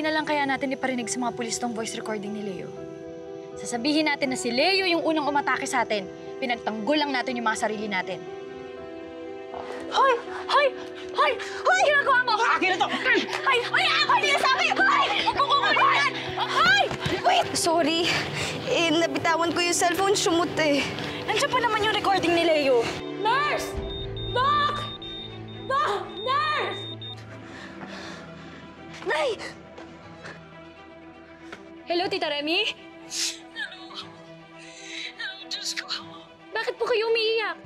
Hindi na lang kaya natin iparinig sa mga pulis tong voice recording ni Leo. Sasabihin natin na si Leo yung unang umatake sa atin. Pinagtanggol lang natin yung mga sarili natin. Hoy! Hoy! Hoy! Hoy! Ginagawa mo! Akin na to! Hoy! Hoy! Ako din sabi! Hoy! Pagkukulitan! Hoy! Wait! Sorry. Nabitawan ko yung cellphone, sumut eh. Nandiyan pa naman yung recording ni Leo. Nurse! Doc! Doc! Nurse! Nay! Hello, Tita Remy? Hello, Diyos ko. Bakit po kayo umiiyak?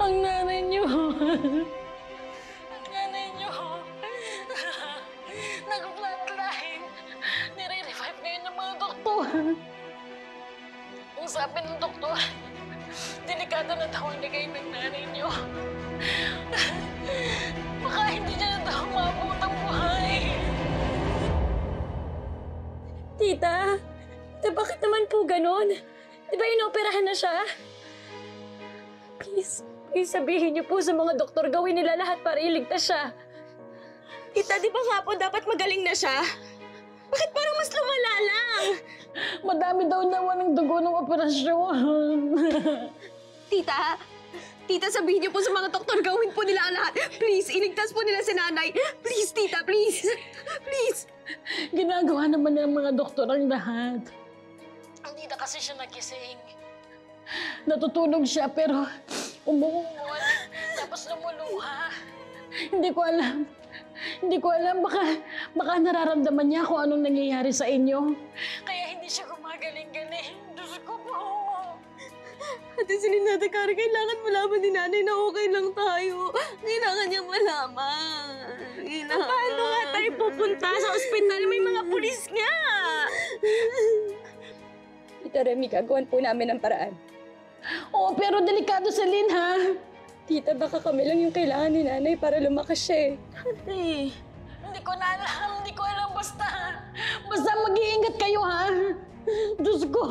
Ang nanay niyo. Ang nanay niyo. Nag-flatline. Nire-revive ngayon ng mga doktor. Ang sabi ng doktor, delikado na daw ang ligay ng nanay niyo. Baka hindi niya na daw maabot ang buhay. Tita, bakit naman po ganon? Di ba inoperahan na siya? Please sabihin niyo po sa mga doktor, gawin nila lahat para iligtas siya. Tita, di ba nga po dapat magaling na siya? Bakit parang mas lumala lang? Madami daw naman ng dugo ng operasyon. Tita, sabihin niyo po sa mga doktor, gawin po nila ang lahat. Please, iligtas po nila si nanay. Please, tita, please. Please. Ginagawa naman ng mga doktor ang lahat. Hindi na kasi siya nagising. Natutulog siya pero umuungol. Tapos lumuluha. Hindi ko alam. Baka nararamdaman niya kung anong nangyayari sa inyo. Kaya hindi siya gumagaling-galing. Diyos ko po. Ate Selinata, Kari, kailangan malaman ni nanay na okay lang tayo. Kailangan niya malaman. Paano nga tayo pupunta sa ospital? May mga pulis nga. Tita Remy, gagawan po namin ng paraan. Oo, pero delikado si Lynn, ha? Tita, baka kami lang yung kailangan ni nanay para lumakas siya eh. Hindi ko na alam. Hindi ko alam. Basta mag-iingat kayo, ha? Diyos ko.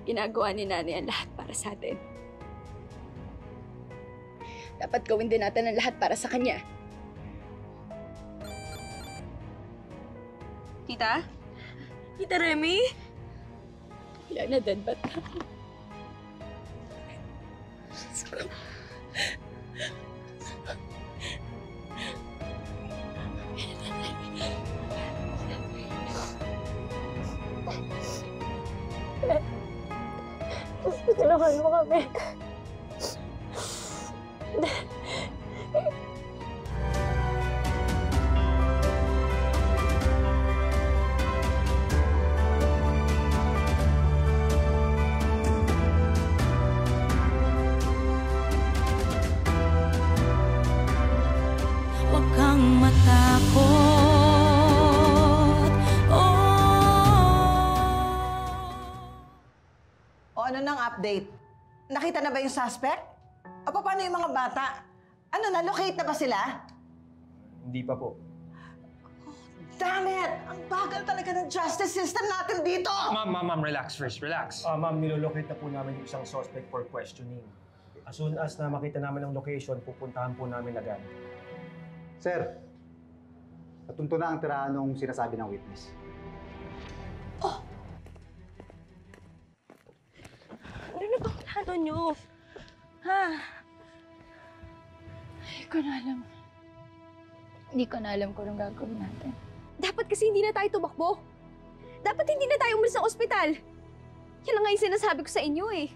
Ginagawa ni nanay ang lahat para sa atin. Dapat gawin din natin ang lahat para sa kanya. Tita? Tita Remy? Wala na, Dadbat. Tulungan mo kami. Huwag kang matakot. O ano nang update? Nakita na ba yung suspect? O paano yung mga bata? Ano, na-locate na ba sila? Hindi pa po. Damn it! Ang bagal talaga ng justice system natin dito! Ma'am, relax first, relax. Ma'am, nilolocate na po namin yung isang suspect for questioning. As soon as na makita namin ang location, pupuntahan po namin agad. Sir, natunto na ang tirahan ng sinasabi ng witness. Ano na bang plano niyo? Ha? Hindi ko na alam. Hindi ko na alam kung anong gagawin natin. Dapat kasi hindi na tayo tumakbo. Dapat hindi na tayo umalis ng ospital. Yan ang nga yung sinasabi ko sa inyo eh.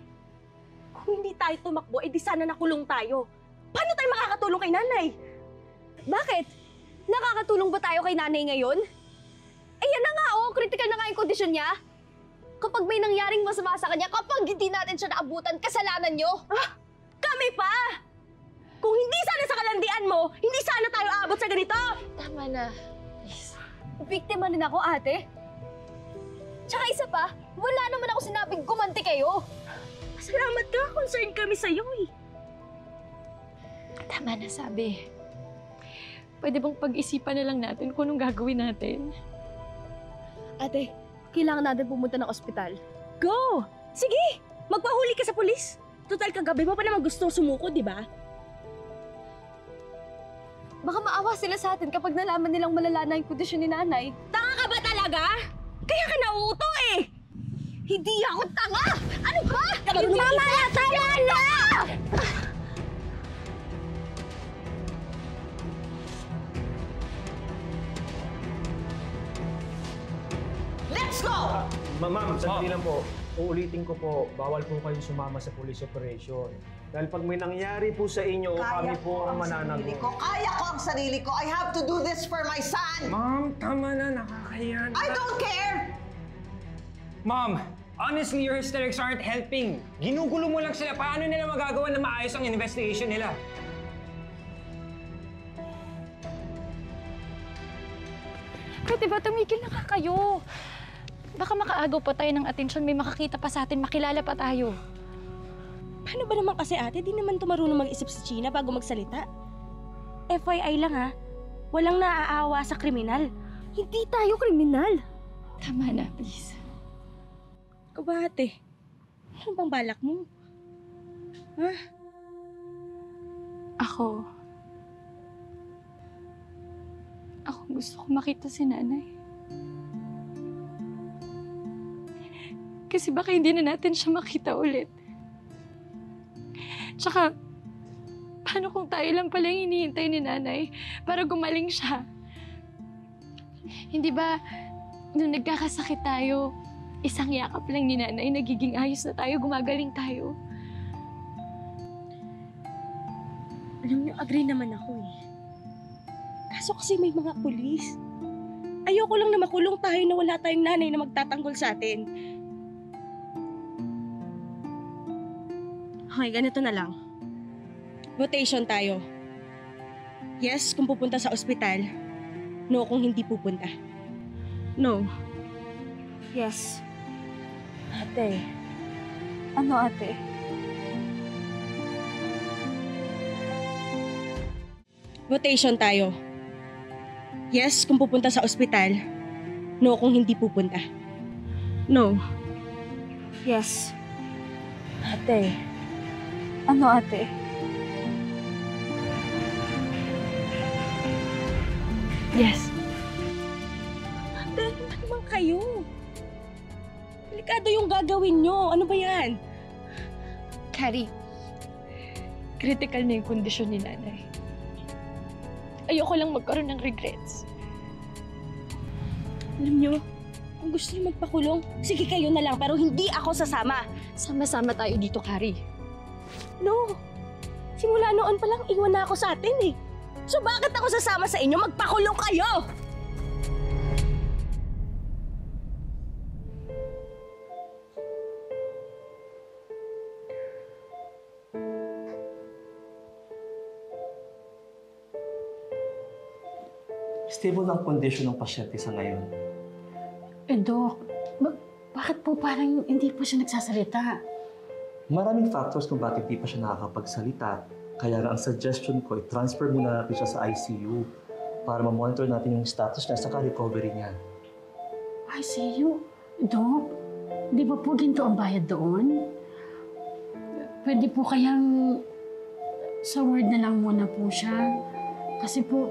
Kung hindi tayo tumakbo, edi sana nakulong tayo. Paano tayo makakatulong kay nanay? Bakit? Nakakatulong ba tayo kay nanay ngayon? Eh yan na nga oh, critical na nga yung kondisyon niya. Kapag may nangyaring masama sa kanya, kapag hindi natin siya naabutan, kasalanan niyo. Ah, kami pa! Kung hindi sana sa kalandian mo, hindi sana tayo aabot sa ganito! Tama na. Please. Biktima rin ako, ate. Tsaka isa pa, wala naman ako sinabing gumanti kayo. Salamat ka, concerned kami sa'yo eh. Tama na sabi. Pwede bang pag-isipan na lang natin kung anong gagawin natin? Ate, kailangan natin pumunta ng ospital. Go! Sige! Magpahuli ka sa pulis. Total, kagabi mo pa naman gustong sumuko, di ba? Baka maawa sila sa atin kapag nalaman nilang malala na yung kondisyon ni nanay. Tanga ka ba talaga? Kaya ka nauuto eh! Hindi ako tanga! Ano ba? Tama na! Tama na! Let's go! Ma'am, sandali lang po. Uulitin ko po, bawal po kayong sumama sa police operation. Dahil pag may nangyari po sa inyo, kami po ang sarili mananagot. ko. Kaya ko ang sarili ko. I have to do this for my son. Ma'am, tama na. Nakakahiya na. I don't care! Ma'am, honestly, your hysterics aren't helping. Ginugulo mo lang sila. Paano nila magagawa na maayos ang investigation nila? Pwede ba tumigil na ka kayo? Baka makaagaw pa tayo ng atensyon, may makakita pa sa atin, makilala pa tayo. Paano ba naman kasi ate? Di naman marunong mag-isip si China bago magsalita. FYI lang ha, walang naaawa sa kriminal. Hindi tayo kriminal. Tama na, please. Ikaw ba ate? Ano bang balak mo? Ha? Ako gusto ko makita si nanay. Kasi baka hindi na natin siya makita ulit. Tsaka, paano kung tayo lang pala yung hinihintay ni nanay para gumaling siya? Hindi ba, nung nagkakasakit tayo, isang yakap lang ni nanay, nagiging ayos na tayo, gumagaling tayo? Alam niyo, agree naman ako eh. Kaso kasi may mga pulis. Ayoko lang na makulong tayo na wala tayong nanay na magtatanggol sa atin. Okay, ganito na lang. Votation tayo. Yes, kung pupunta sa ospital. No, kung hindi pupunta. No. Yes. Ate. Ano ate? Votation tayo. Yes, kung pupunta sa ospital. No, kung hindi pupunta. No. Yes. Ate. Ano ate? Yes. Ate, ano ba naman kayo? Delikado yung gagawin nyo. Ano ba yan? Carrie, critical na yung kondisyon ni nanay. Ayoko lang magkaroon ng regrets. Alam nyo, kung gusto nyo magpakulong, sige kayo na lang, pero hindi ako sasama. Sama-sama tayo dito, Carrie. No. Simula noon pa lang, iwan na ako sa atin eh. So bakit ako sasama sa inyo? Magpakulong kayo! Stable ang kondisyon ng pasyente sa ngayon. Dok, bakit po parang hindi po siya nagsasalita? Maraming factors kung bakit di pa siya nakakapagsalita. Kaya nga ang suggestion ko, i-transfer muna natin siya sa ICU para ma-monitor natin yung status niya saka recovery niya. ICU? Dok, di ba po ginto ang bayad doon? Pwede po kayang sa ward na lang muna po siya. Kasi po,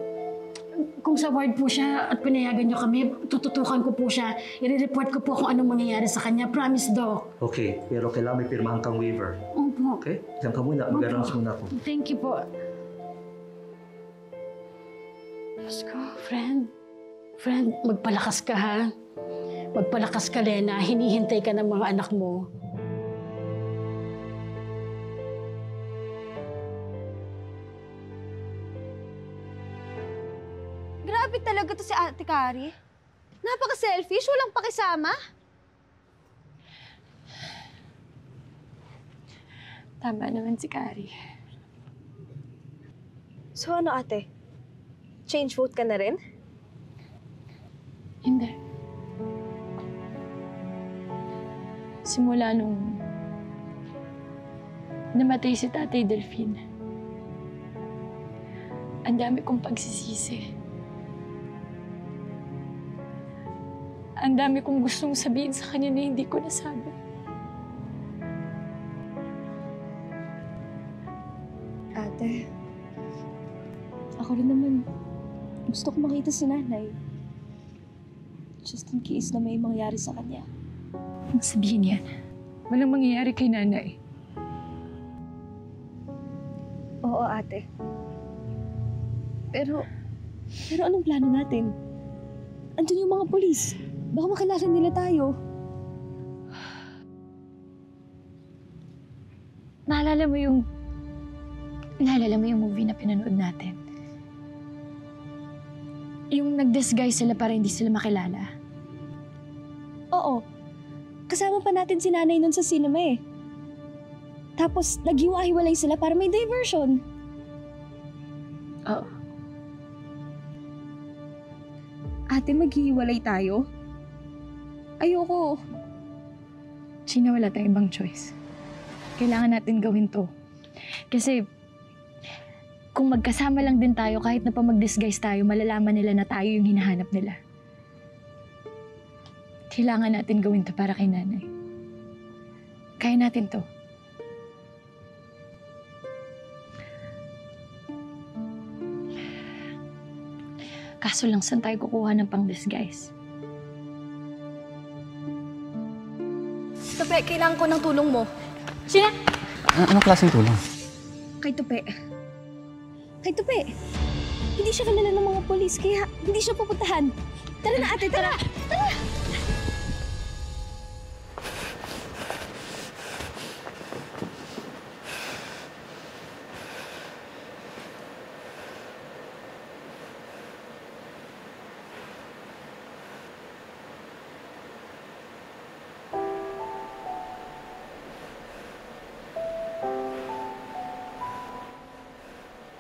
kung sa ward po siya at pinayagan niyo kami, tututukan ko po siya. I-report ko po kung anong mangyayari sa kanya. Promise, Doc. Okay, pero kailangan may pirmahan kang waiver. Opo. Okay? Diyan ka muna. Mag-arrange muna ako. Thank you po. Diyos ko, friend. Friend, magpalakas ka ha. Magpalakas ka, Lena. Hinihintay ka ng mga anak mo. Grabe talaga to si Ate Kari. Napaka-selfish, walang pakisama. Tama naman si Carrie. So ano ate? Change vote ka na rin? Hindi. Simula nung namatay si Tatay Delphine, ang dami kong pagsisisi. Ang dami kong gustong sabihin sa kanya na hindi ko nasabi. Ate, ako Ako rin naman, gusto ko makita si nanay. Just in case na may mangyari sa kanya. Ang sabihin yan, walang mangyayari kay nanay. Oo, ate. Pero anong plano natin? Andun yung mga polis. Baka makilala nila tayo. Naalala mo yung movie na pinanood natin? Yung nag-disguise sila para hindi sila makilala. Oo. Kasama pa natin si nanay nun sa cinema eh. Tapos, naghiwa-hiwalay sila para may diversion. Oo. Ate, maghihiwalay tayo? Ayoko. Gina, wala tayong ibang choice. Kailangan natin gawin to. Kasi, kung magkasama lang din tayo, kahit na pa mag-disguise tayo, malalaman nila na tayo yung hinahanap nila. Kailangan natin gawin to para kay nanay. Kaya natin to. Kaso lang, saan tayo kukuha ng pang-disguise? Tupe, kailangan ko ng tulong mo. Gina! Anong klaseng tulong? Kay Tupe. Kay Tupe. Hindi siya kilala ng mga polis, kaya hindi siya pupuntahan. Tara na, ate, tara! Tara!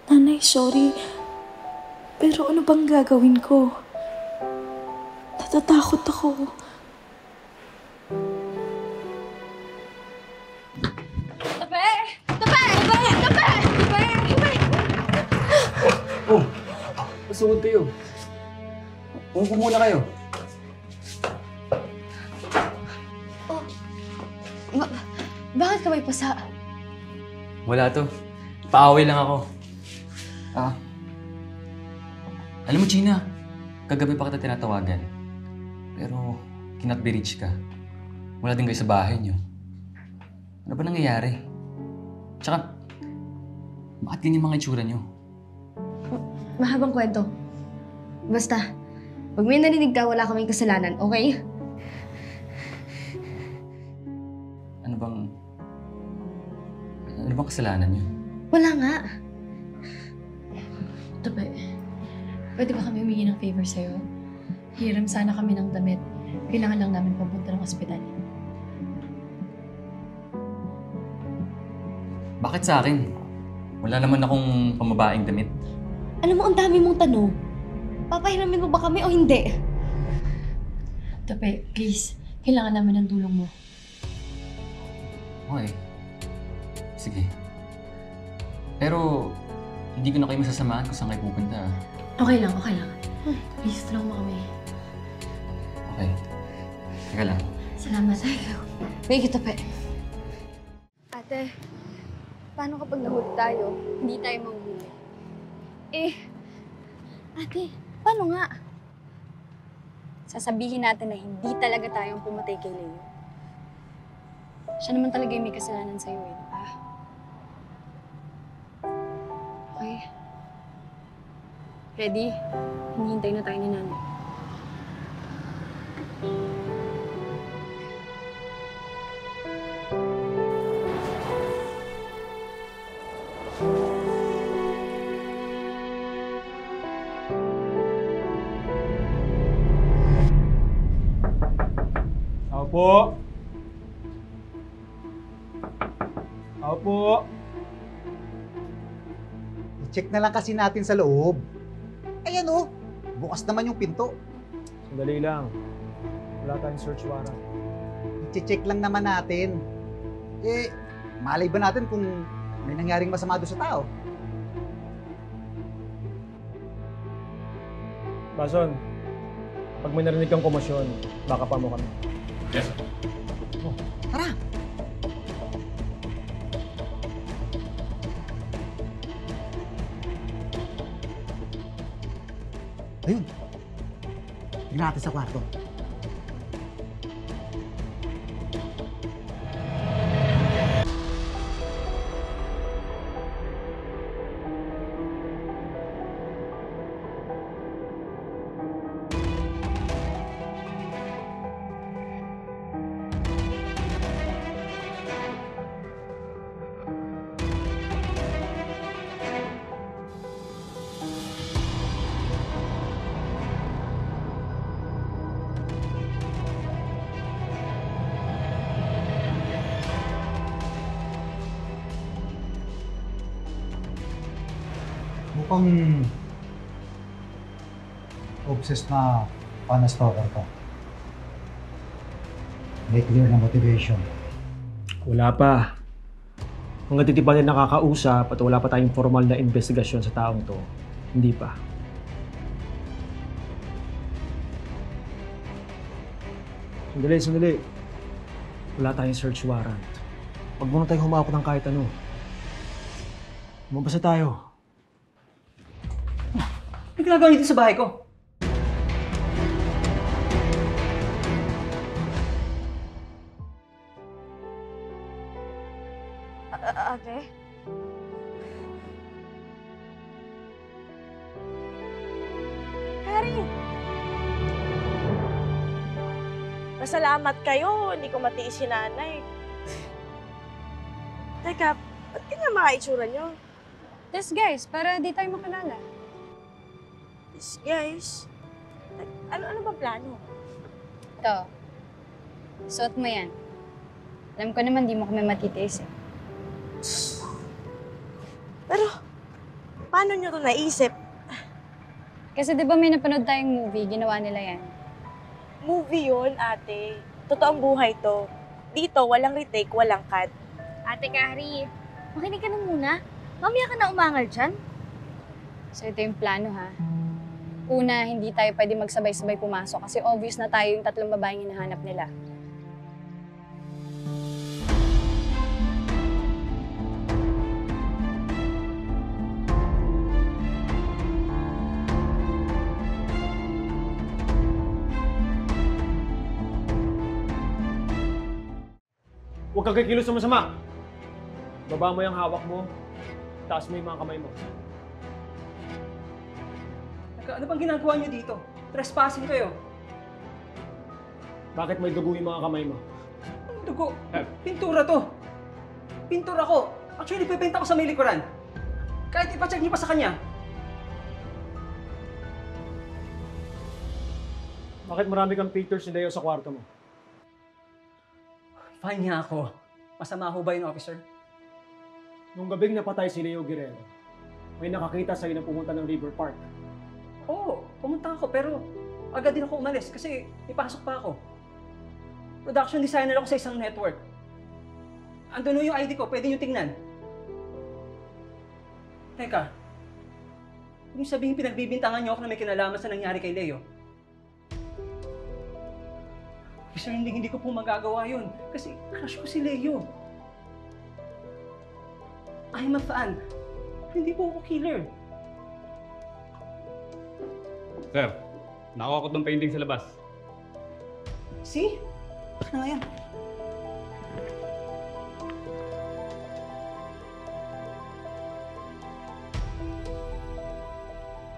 Nanay, sorry. Pero ano bang gagawin ko? Natatakot ako. Tupe! Tupe! Tupe! Tupe! Tupe! Tupe! Oh! Pasugod kayo. Umupo muna kayo. Bakit ka may pasa? Wala to. Paaway lang ako. Alam mo, Gina, kagabi pa kita tinatawagan. Pero, cannot be reached ka. Wala din kayo sa bahay niyo. Ano ba nangyayari? Tsaka, bakit ganyan mga itsura niyo? Mahabang kwento. Basta, pag may narinig ka, wala kaming kasalanan, okay? Ano bang kasalanan niyo? Wala nga. Tupe, pwede ba kami humingi ng favor sa'yo? Hiram sana kami ng damit. Kailangan lang namin papunta ng ospital. Bakit sa akin? Wala naman akong pamabaing damit. Alam mo, ang dami mong tanong. Papahiramin mo ba kami o hindi? Tupe, please. Kailangan namin ng tulong mo. Okay. Sige. Pero, hindi ko na kayo masasamahan kung saan kayo pupunta. Okay lang, okay lang. Please, tulong mo kami. Okay. Teka lang. Salamat. Thank you, Tupe. Ate, paano kapag nahuli tayo? Hindi tayo mahuhuli. Ate, paano nga? Sasabihin natin na hindi talaga tayong pumatay kay Leo. Siya naman talaga yung may kasalanan sa'yo, eh, di ba? Okay. Ready? Hinihintay na tayo ni nanay. Opo. Opo. I-check na lang kasi natin sa loob. Ayan oh, bukas naman yung pinto. Sandali lang. Wala tayong search warrant. I-check lang naman natin. Malay ba natin kung may nangyaring masama doon sa tao? Bason, pag may narinig kang komosyon, baka pa mo kami. Yes. Tara! Ayun. Tingnan natin sa kwarto. Mukhang obsessed na pana-stalker ka. May clear na motivation. Wala pa. Hanggang titi pa rin nakakausap at wala pa tayong formal na investigasyon sa taong to. Hindi pa. Sandali. Wala tayong search warrant. Huwag muna tayong humapot ng kahit ano. Lumabas na tayo. Ano ginagawa niyo dito sa bahay ko? Ate? Harry! Masalamat kayo, hindi ko matiis si nanay. Teka, ba't ganyan mga itsura niyo? Yes, guys, para di tayo makilala. Yes, guys. Ano ba plano? Ito. Suot mo yan. Alam ko naman di mo kami matitiis eh. Pero, paano nyo to naisip? Kasi di ba may napanood tayong movie, ginawa nila yan. Movie yun, ate. Totoong buhay to. Dito, walang retake, walang cut. Ate Kari, makinig ka na muna. Mamaya ka na umangal dyan. So ito yung plano ha. Una, hindi tayo pwede magsabay-sabay pumasok kasi obvious na tayo yung tatlong babaeng hinahanap nila. Huwag kang kikilos na masama. Baba mo yung hawak mo. Taas mo yung mga kamay mo. Ano bang ginagawa niyo dito? Trespassing kayo. Bakit may dugo yung mga kamay mo? Anong dugo? Pintura to. Pintura ko. Actually, pipinta ko sa may likuran. Kahit ipacheck niyo pa sa kanya. Bakit marami kang pictures ni Leo sa kwarto mo? Fine niya ako. Masama ho ba yun, officer? Nung gabing napatay si Leo Guerrero, may nakakita sa'yo na pumunta ng River Park. Oo, pumunta ako pero agad din ako umalis kasi ipasok pa ako. Production designer ako sa isang network. Andun yung ID ko, pwede nyo tingnan. Teka, yung sabihin pinagbibintangan nyo ako na may kinalaman sa nangyari kay Leo. Officer, hindi ko po magagawa yun kasi crush ko si Leo. I'm a fan. Hindi po ako killer. Sir, nakuha ko tong painting sa labas. See? Ano nga yan?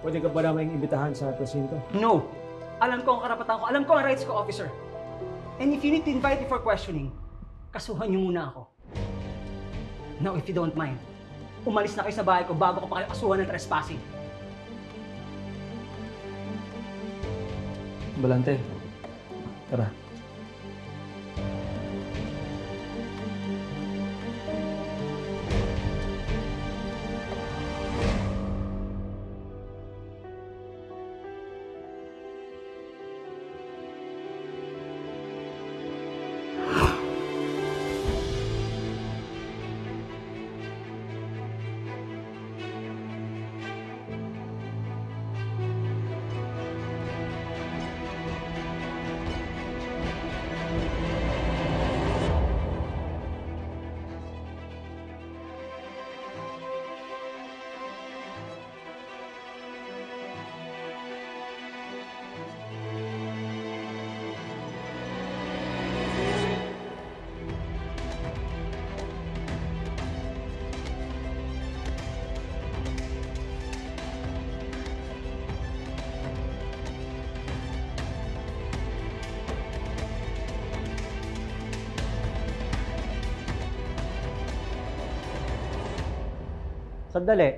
Pwede ka ba naman imbitahan sa presinto? No! Alam ko ang karapatan ko. Alam ko ang rights ko, officer. And if you need to invite me for questioning, kasuhan niyo muna ako. Now, if you don't mind, umalis na kayo sa bahay ko bago ko pa kayo kasuhan ng trespassing. Balante, tara. Sandali.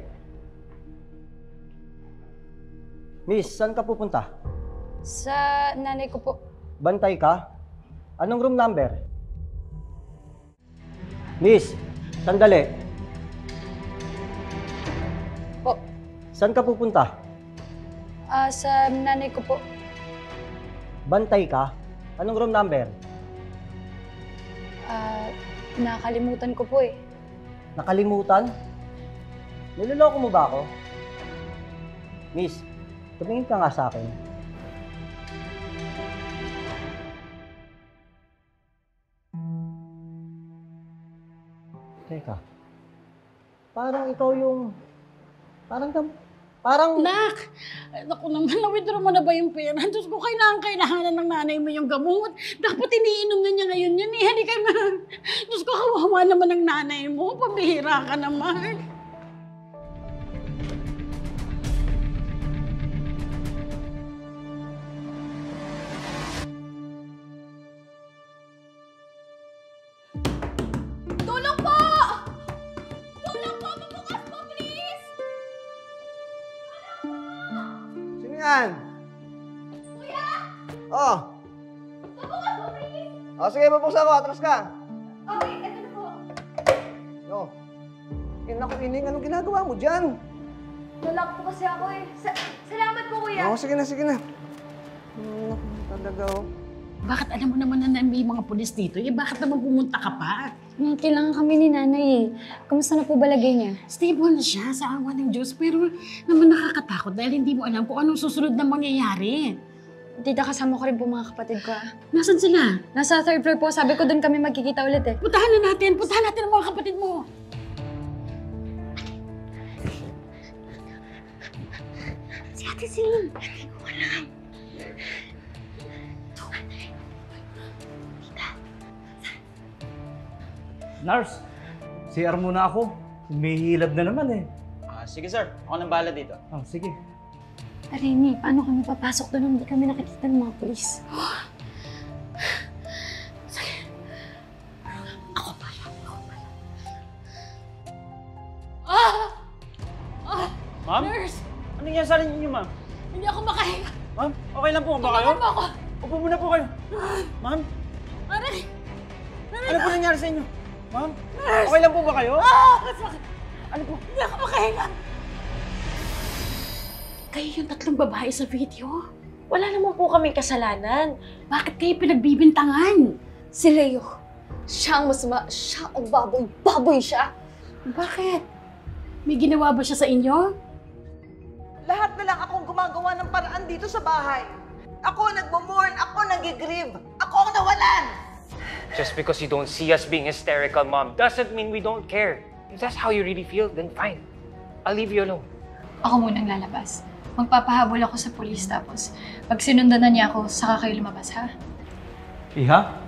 Miss, saan ka pupunta? Sa nanay ko po. Bantay ka? Anong room number? Miss, sandali. Po. Saan ka pupunta? Sa nanay ko po. Bantay ka? Anong room number? Nakalimutan ko po eh. Nakalimutan? Niloloko mo ba ako? Miss, tumingin ka nga sa akin. Teka. Parang ikaw yung... Parang... Nak! Naku naman, na-withdraw mo na ba yung pera? Diyos ko, kailangan ng nanay mo yung gamot. Dapat iniinom na niya ngayon yun eh. Halika na. Diyos ko, kawawa naman ng nanay mo. Pabihira ka naman. Tulong po! Tulong po! Mabukas po, please! Sino yan? Kuya! Oh! Mabukas po, please! Oh, sige, bubuksan ko. Atras ka. Okay, eto na po. Yo. Naku, Ining, anong ginagawa mo dyan? Nalak po kasi ako eh. Salamat po, kuya. Oh, sige na, sige na. Talaga, oh. Bakit alam mo naman na may mga pulis dito? Eh, bakit naman pumunta ka pa? Kailangan kami ni nanay eh. Kamusta na po ba lagay niya? Stable na siya sa awa ng Diyos, pero naman nakakatakot dahil hindi mo alam kung anong susunod na mangyayari. Tita, kasama ko rin po mga kapatid ko. Nasaan sila? Nasa 3rd floor po. Sabi ko doon kami magkikita ulit eh. Puntahan natin ang mga kapatid mo. Si Ate Celine. Hindi ko alam. Nurse, CR muna ako. Humihilab na naman eh. Sige sir, ako nang bahala dito. Oh, sige. Arini, paano kami papasok doon? Hindi kami nakikita ng mga polis. Ako pala. Ma'am? Nurse! Ano nangyari sa inyo, ma'am? Hindi ako makahinga. Ma'am, okay lang po ba kayo? Tulungan mo ako. Upo muna po kayo. Ma'am, Aray! ano po nangyari sa inyo? Ma'am, Nurse! okay lang po ba kayo? Masakit. Ano po? Hindi ako makahinga. Kayo yung tatlong babae sa video. Wala naman po kaming kasalanan. Bakit kayo pinagbibintangan? Si Leo. Siya ang masama. Siya ang baboy. Baboy siya. Bakit? May ginawa ba siya sa inyo? Lahat na lang akong gumagawa ng paraan dito sa bahay. Ako ang nagmo-mourn, ako nag-grieve, ako ang nawalan. Just because you don't see us being hysterical, Mom, doesn't mean we don't care. If that's how you really feel, then fine. I'll leave you alone. Ako munang lalabas. Magpapahabol ako sa polis tapos pag sinundan na niya ako, saka kayo lumabas, ha? Iha?